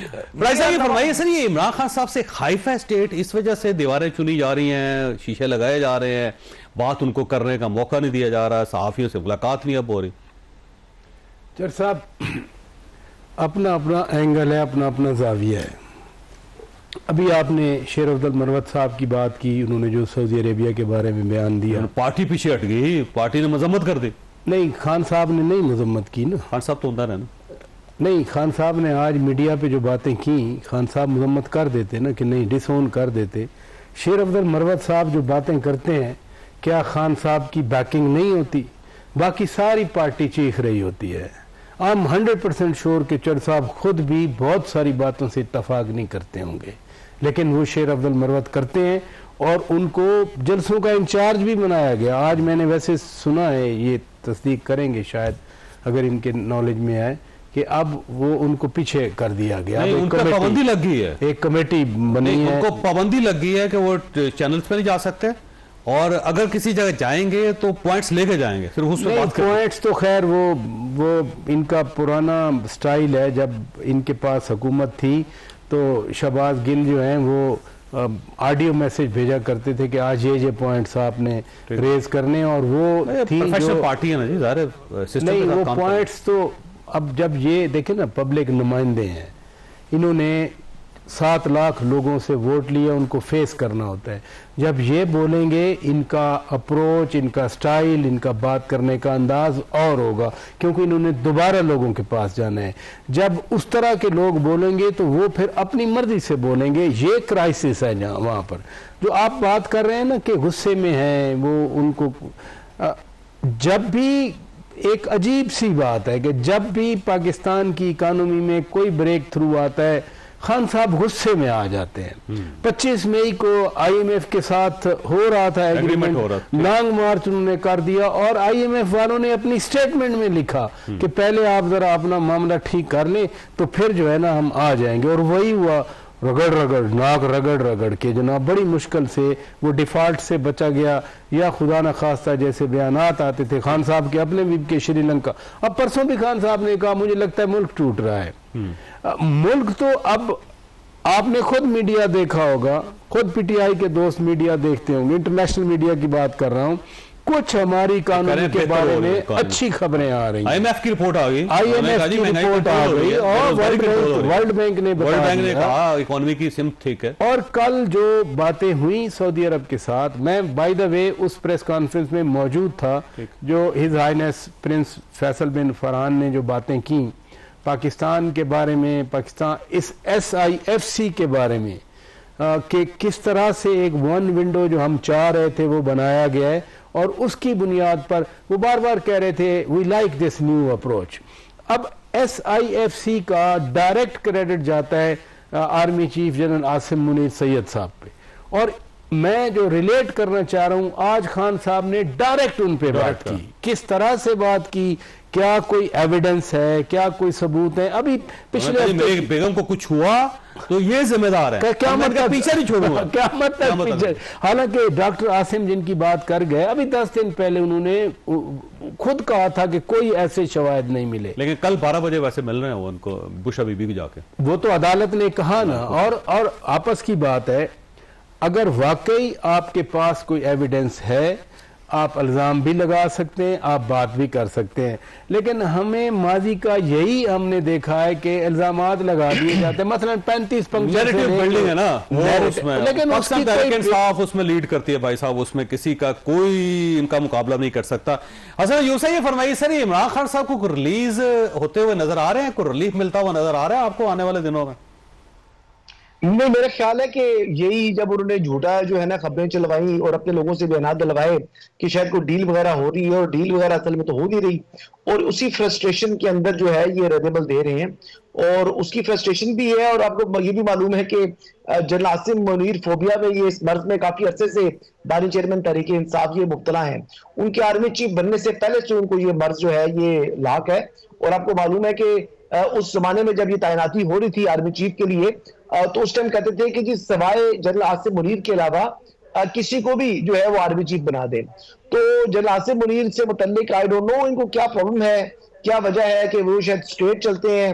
भाई साहब ये फरमाइए सर, ये इमरान खान साहब से हाइफा स्टेट इस वजह से दीवारें चुनी जा रही हैं, शीशे लगाए जा रहे हैं, बात उनको करने का मौका नहीं दिया जा रहा, सहाफियों से मुलाकात नहीं अब हो रही। चर साहब अपना अपना एंगल है, अपना अपना जाविया है। अभी आपने शेर अब्दुल मरवत साहब की बात की, उन्होंने जो सऊदी अरेबिया के बारे में बयान दिया, पार्टी पीछे हट गई, पार्टी ने मजम्मत कर दी। नहीं, खान साहब ने नहीं मजम्मत की ना। खान साहब तो अंदर है ना। नहीं, खान साहब ने आज मीडिया पे जो बातें की, खान साहब मजम्मत कर देते ना कि नहीं, डिसोन कर देते। शेर अब्दुल मरवत साहब जो बातें करते हैं, क्या खान साहब की बैकिंग नहीं होती? बाकी सारी पार्टी चीख रही होती है। आई एम 100% श्योर कि चर साहब खुद भी बहुत सारी बातों से इत्तफाक नहीं करते होंगे, लेकिन वो शेर अब्दुल मरवत करते हैं और उनको जलसों का इंचार्ज भी बनाया गया। आज मैंने वैसे सुना है, ये तस्दीक करेंगे शायद अगर इनके नॉलेज में आए, कि अब वो उनको पीछे कर दिया गया। उनको पाबंदी लग गई है, एक कमेटी बनी है, उनको पाबंदी लग गई है कि वो चैनल्स पे नहीं जा सकते, और अगर किसी जगह जाएंगे तो पॉइंट्स लेके जाएंगे। फिर उसमें बात पॉइंट्स तो खैर वो इनका पुराना स्टाइल है। जब इनके पास हुकूमत थी तो शहबाज गिल जो हैं वो ऑडियो मैसेज भेजा करते थे कि आज ये पॉइंट्स आपने रेज करने, और वो थी जो पार्टी है ना जी, ज़ाहिर सिस्टम नहीं, वो पॉइंट्स तो अब जब ये देखे ना, पब्लिक नुमाइंदे हैं, इन्होंने 7 लाख लोगों से वोट लिया, उनको फेस करना होता है। जब ये बोलेंगे, इनका अप्रोच, इनका स्टाइल, इनका बात करने का अंदाज और होगा, क्योंकि इन्होंने दोबारा लोगों के पास जाना है। जब उस तरह के लोग बोलेंगे तो वो फिर अपनी मर्जी से बोलेंगे। ये क्राइसिस है जहाँ वहाँ पर जो आप बात कर रहे हैं ना कि गुस्से में हैं वो, उनको जब भी एक अजीब सी बात है कि जब भी पाकिस्तान की इकानमी में कोई ब्रेक थ्रू आता है, खान साहब गुस्से में आ जाते हैं। 25 मई को IMF के साथ हो रहा था एग्रीमेंट, लॉन्ग मार्च उन्होंने कर दिया, और IMF वालों ने अपनी स्टेटमेंट में लिखा कि पहले आप जरा अपना मामला ठीक कर लें तो फिर जो है ना हम आ जाएंगे। और वही हुआ, रगड़ रगड़, नाक रगड़ रगड़ के जनाब बड़ी मुश्किल से वो डिफॉल्ट से बचा गया, या खुदा न खास्ता जैसे बयानात आते थे खान साहब के अपने भी के श्रीलंका। अब परसों भी खान साहब ने कहा मुझे लगता है मुल्क टूट रहा है। मुल्क तो अब आपने खुद मीडिया देखा होगा, खुद PTI के दोस्त मीडिया देखते होंगे, इंटरनेशनल मीडिया की बात कर रहा हूँ, कुछ हमारी कानून के बारे में अच्छी खबरें आ रही हैं। IMF की रिपोर्ट आ गई, IMF की रिपोर्ट आ गई, और वर्ल्ड बैंक ने कहा इकोनॉमी की सिमत ठीक है। और कल जो बातें हुई सऊदी अरब के साथ, मैं बाय द वे उस प्रेस कॉन्फ्रेंस में मौजूद था जो हिज हाइनेस प्रिंस फैसल बिन फरहान ने जो बातें की पाकिस्तान के बारे में, पाकिस्तान इस SIFC के बारे में, कि किस तरह से एक वन विंडो जो हम चाह रहे थे वो बनाया गया है, और उसकी बुनियाद पर वो बार बार कह रहे थे we like this new approach. अब SIFC का डायरेक्ट क्रेडिट जाता है army chief general Asim Munir Syed साहब पे, और मैं जो रिलेट करना चाह रहा हूं, आज खान साहब ने डायरेक्ट उन पे बात की। किस तरह से बात की, क्या कोई एविडेंस है, क्या कोई सबूत है? अभी पिछले बेगम को कुछ हुआ तो ये जिम्मेदार है, क्या मतलब पीछे नहीं छोड़ूंगा, क्या मतलब पीछे? हालांकि डॉक्टर आसिम जिनकी बात कर गए, अभी 10 दिन पहले उन्होंने खुद कहा था कि कोई ऐसे शवाहिद नहीं मिले, लेकिन कल 12 बजे वैसे मिल रहे हैं वो उनको बुश बीबी को जाके। वो तो अदालत ने कहा ना, और आपस की बात है, अगर वाकई आपके पास कोई एविडेंस है, आप इल्ज़ाम भी लगा सकते हैं, आप बात भी कर सकते हैं, लेकिन हमें माजी का यही हमने देखा है कि इल्ज़ामात लगा दिए जाते हैं। मसलन 35 बिल्डिंग है ना वो, उसमें लेकिन उसमें लीड करती है भाई साहब, उसमें किसी का कोई इनका मुकाबला नहीं कर सकता। हसन यूसुफ ये फरमाइए सर, ये इमरान खान साहब को रिलीज होते हुए नजर आ रहे हैं, कोई रिलीफ मिलता हुआ नजर आ रहा है आपको आने वाले दिनों में? नहीं, मेरा ख्याल है कि यही जब उन्होंने झूठा जो है ना खबरें चलवाई और अपने लोगों से बयान दिलवाए कि शायद कोई डील वगैरह हो रही है, और डील वगैरह असल में तो हो नहीं रही, और उसी फ्रस्ट्रेशन के अंदर जो है ये रद्दमल दे रहे हैं, और उसकी फ्रस्ट्रेशन भी है। और आपको ये भी मालूम है कि जनरल आसिम मुनीर फोबिया में, ये इस मर्ज में काफी अरसे से बानी चेयरमैन तहरीक इंसाफ ये मुब्तला हैं। उनके आर्मी चीफ बनने से पहले से उनको ये मर्ज जो है ये लाक है, और आपको मालूम है कि उस जमाने में जब ये तैनाती हो रही थी आर्मी चीफ के लिए, तो उस टाइम कहते थे कि जी सवाए जनरल आसिम मुनीर के अलावा किसी को भी जो है वो आर्मी चीफ बना दे। तो जनरल आसिम मुनीर से मुतल्लिक आई डोंट नो इनको क्या प्रॉब्लम है, क्या वजह है कि वो शायद स्ट्रेट चलते हैं,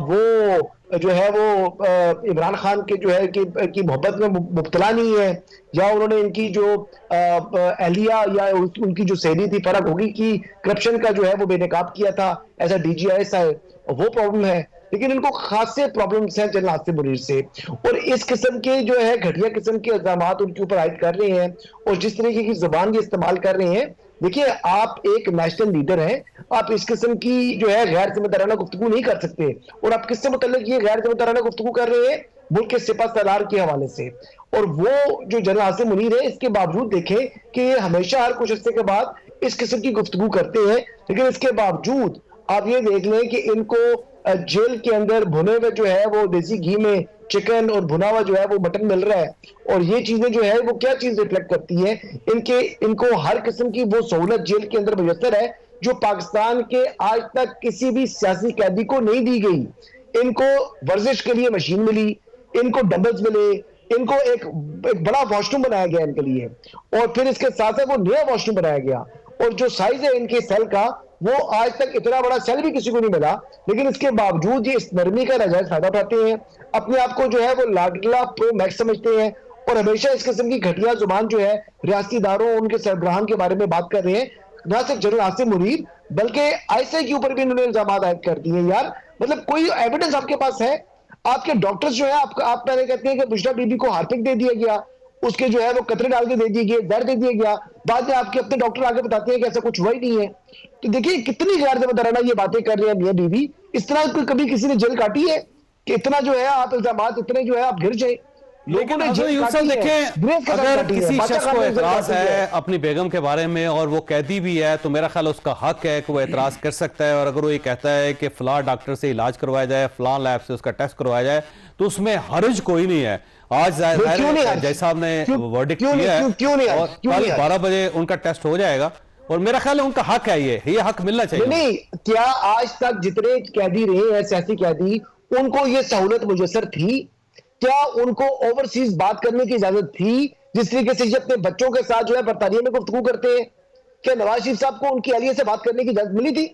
वो जो है वो इमरान खान के जो है कि मोहब्बत में मुब्तला नहीं है, या उन्होंने इनकी जो एहलिया या उनकी जो सहेली थी फर्क होगी कि करप्शन का जो है वो बेनकाब किया था ऐसा DGIS है, वो प्रॉब्लम है। लेकिन इनको खासे प्रॉब्लम्स हैं जनरल आसिम मुनीर से, और इस किस्म के जो है घटिया किस्म के इल्जामात उनके ऊपर आयद कर रहे हैं, और जिस तरीके की जुबान ये इस्तेमाल कर रहे हैं। देखिए, आप एक नेशनल लीडर हैं, आप इस किस्म की जो है गैर जिम्मेदाराना गुफ्तगू नहीं कर सकते, और आप किससे मुतल्लिक ये गैर जिम्मेदाराना गुफ्तगू कर रहे हैं? मुल्क के सिपा सलार के हवाले से। और वो जो जनरल आसिम मुनीर है, इसके बावजूद देखें कि ये हमेशा हर कुछ अर्से के बाद इस किस्म की गुफ्तगू करते हैं, लेकिन इसके बावजूद आप ये देख लें कि इनको जेल के अंदर भुने हुए जो है वो देसी घी में चिकन और भुना हुआ जो है वो मटन मिल रहा है। और ये चीजें जो है वो क्या चीज रिफ्लेक्ट करती है? इनको हर किस्म की वो सहूलत जेल के अंदर मुयस्सर है जो पाकिस्तान के आज तक किसी भी सियासी कैदी को नहीं दी गई। इनको वर्जिश के लिए मशीन मिली, इनको डंबल्स मिले, इनको एक बड़ा वॉशरूम बनाया गया इनके लिए, और फिर इसके साथ साथ वो नया वॉशरूम बनाया गया। और जो साइज है इनके सेल का, वो आज तक इतना बड़ा सेल भी किसी को नहीं मिला, लेकिन इसके बावजूद ये इस नरमी का नाजायज फायदा उठाते हैं, अपने आप को जो है वो लाडला प्रो मैक्स समझते हैं, और हमेशा इस किस्म की घटिया जुबान जो है रियासती इदारों उनके सरबराहान के बारे में बात कर रहे हैं। न सिर्फ जनरल आसिम मुनीर बल्कि ISI के ऊपर भी इन्होंने इल्जाम आयद कर दिए। यार मतलब कोई एविडेंस आपके पास है? आपके डॉक्टर्स जो है आप पहले कहते हैं कि बुशरा बीबी को हार्पिक दे दिया गया, उसके जो है वो कतरे डाल के दे दिए गए, दर्द दे दिया गया, बाद में आपके अपने डॉक्टर आगे बताते हैं कि ऐसा कुछ हुआ ही नहीं है। तो देखिए कितनी गैर जिम्मेदाराना ये बातें कर रहे हैं मियां बीवी। इस तरह कोई कभी किसी ने जेल काटी है कि इतना जो है आप इल्जामात इतने जो है आप घिर जाए? लेकिन अगर किसी शख्स को एतराज है अपनी बेगम के बारे में और वो कैदी भी है, तो मेरा ख्याल उसका हक है कि वो एतराज कर सकता है। और अगर वो ये कहता है कि फलां डॉक्टर से इलाज करवाया जाए, फलां लैब से उसका टेस्ट करवाया जाए, तो उसमें हर्ज कोई नहीं है। आज जय साहब ने वर्डिक्ट किया है और कल 12 बजे उनका टेस्ट हो जाएगा, और मेरा ख्याल है उनका हक है, ये हक मिलना चाहिए। नहीं, क्या आज तक जितने कैदी रहे हैं सियासी कैदी, उनको ये सहूलत मुयस्सर थी? क्या उनको ओवरसीज बात करने की इजाजत थी जिस तरीके से ये अपने बच्चों के साथ जो है बरतानिया में गुफ्तगू करते हैं? क्या नवाज शरीफ साहब को उनकी अहलिया से बात करने की इजाजत मिली थी?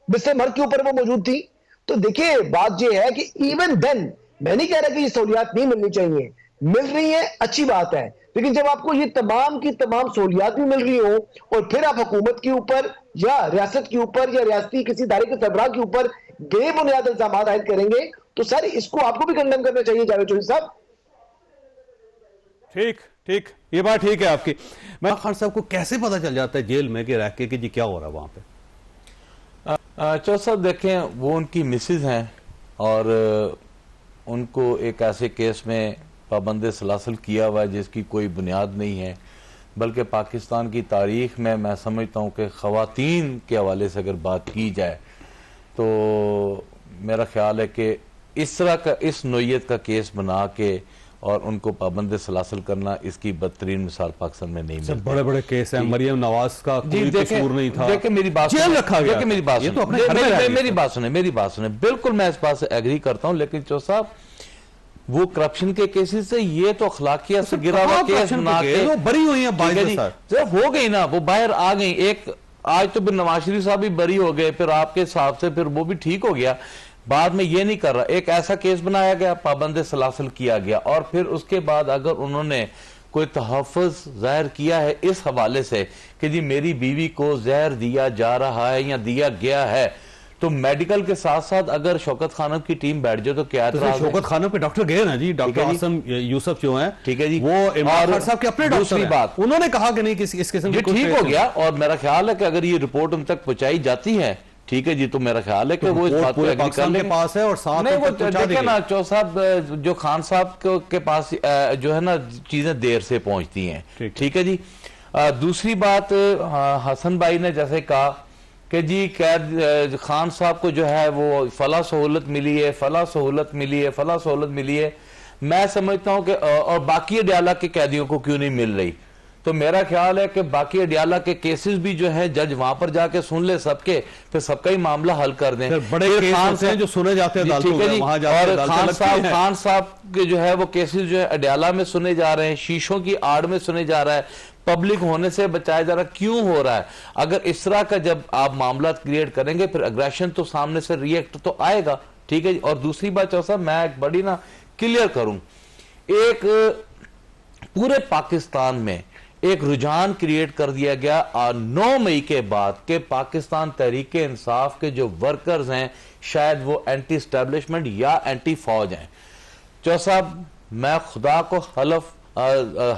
बिस्तर मर्द के ऊपर वो मौजूद थी। तो देखिए बात यह है कि इवन देन, मैं नहीं कह रहा कि ये सहूलियात नहीं मिलनी चाहिए, मिल रही है, अच्छी बात है, लेकिन जब आपको ये तमाम की तमाम सहूलियात भी मिल रही हो और फिर आप हुकूमत के ऊपर या रियासत के ऊपर या रियासती किसी इदारे के सरबराह के ऊपर बेबुनियाद इल्जाम आयद करेंगे, तो सर इसको आपको भी कंडेम करना चाहिए जावेद चौधरी साहब। ठीक, ये बात ठीक है आपकी। मैं खान साहब को कैसे पता चल जाता है जेल में कि रह के कि जी क्या हो रहा है वहां पे? चौधरी साहब देखें, वो उनकी मिसेज हैं और उनको एक ऐसे केस में पाबंद सलासल किया हुआ है जिसकी कोई बुनियाद नहीं है, बल्कि पाकिस्तान की तारीख में मैं समझता हूँ कि ख़वातीन के हवाले से अगर बात की जाए तो मेरा ख्याल है कि इस तरह का इस नोयत का केस बना के और उनको पाबंद सलासल करना, इसकी बदतरीन मिसाल पाकिस्तान में नहीं मिलती। बड़े बड़े केस हैं, मरियम नवाज का कोई कसूर नहीं था, देखिए मेरी बात जेल रखा गया, मेरी बात ये तो अपने मेरी बात सुने, बिल्कुल मैं इस बात से एग्री करता हूं, लेकिन चौधरी साहब वो करप्शन के केसेस से ये तो अखलाकियत से गिरा हुआ केस बना के वो बरी हुई है, जब हो गई ना, वो बाहर आ गई। एक आज तो फिर नवाज शरीफ साहब भी बरी हो गए, फिर आपके हिसाब से फिर वो भी ठीक हो गया, बाद में ये नहीं कर रहा। एक ऐसा केस बनाया गया, पाबंद सलासल किया गया, और फिर उसके बाद अगर उन्होंने कोई तहफ़्फ़ुज़ ज़ाहिर किया है इस हवाले से कि जी मेरी बीवी को जहर दिया जा रहा है या दिया गया है, तो मेडिकल के साथ साथ अगर शौकत खानम की टीम बैठ जाए तो क्या है? शौकत खानम पे डॉक्टर गए ना जी, डॉक्टर आसम यूसुफ जो हैं, ठीक है जी, वो इमरान खान साहब के अपने डॉक्टर दूसरी बात उन्होंने कहा कि नहीं इस किस्म की ठीक हो गया, और मेरा ख्याल है कि अगर ये रिपोर्ट उन तक पहुंचाई जाती है, ठीक है जी, तो मेरा ख्याल है कि वो इस बात को एग्री कर लेंगे। पास है और साथ नहीं, वो देखिए ना चौधरी साहब, जो खान साहब के पास जो है ना चीजें देर से पहुंचती हैं, ठीक है जी। दूसरी बात, हसन भाई ने जैसे कहा कि जी कैद खान साहब को जो है वो फला सहूलत मिली है, फला सहूलत मिली है, फला सहूलत मिली है। मैं समझता हूं कि और बाकी अडयाला के कैदियों को क्यों नहीं मिल रही? तो मेरा ख्याल है कि बाकी अडयाला के केसेस भी जो है जज वहां पर जाके सुन ले सबके, फिर सबका ही मामला हल कर दें। बड़े केस होते हैं जो सुने जाते हैं अदालतों में, वहां जाके और खान साहब के जो है वो केसेस जो है अडयाला में सुने जा रहे हैं, शीशों की आड़ में सुने जा रहा है, पब्लिक होने से बचाया जा रहा है। क्यों हो रहा है? अगर इस तरह का जब आप मामला क्रिएट करेंगे फिर अग्रेशन तो सामने से रिएक्ट तो आएगा, ठीक है जी। और दूसरी बात चौधरी साहब, मैं एक बड़ी ना क्लियर करूं, एक पूरे पाकिस्तान में एक रुझान क्रिएट कर दिया गया 9 मई के बाद के पाकिस्तान तहरीक इंसाफ के जो वर्कर्स हैं शायद वो एंटी स्टैब्लिशमेंट या एंटी फौज हैं। चौधरी साहब, मैं खुदा को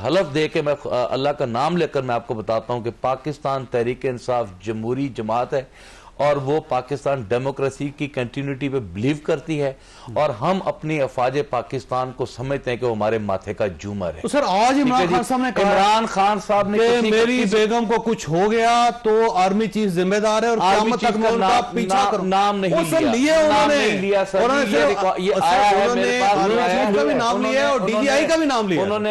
हलफ दे के मैं अल्लाह का नाम लेकर मैं आपको बताता हूं कि पाकिस्तान तहरीक इंसाफ जमहूरी जमात है और वो पाकिस्तान डेमोक्रेसी की कंटिन्यूटी पे बिलीव करती है और हम अपनी अफवाज पाकिस्तान को समझते हैं कि वो हमारे माथे का झूमर है। तो सर आज इमरान खान साहब ने कहा, इमरान खान साहब ने कि मेरी बेगम को कुछ हो गया तो आर्मी चीफ जिम्मेदार है और क़यामत तक मैं उनका पीछा करूं। नाम नहीं लिया उन्होंने, ये आया है मेरे पास, का भी नाम लिया और डीजीआई का भी नाम लिया उन्होंने।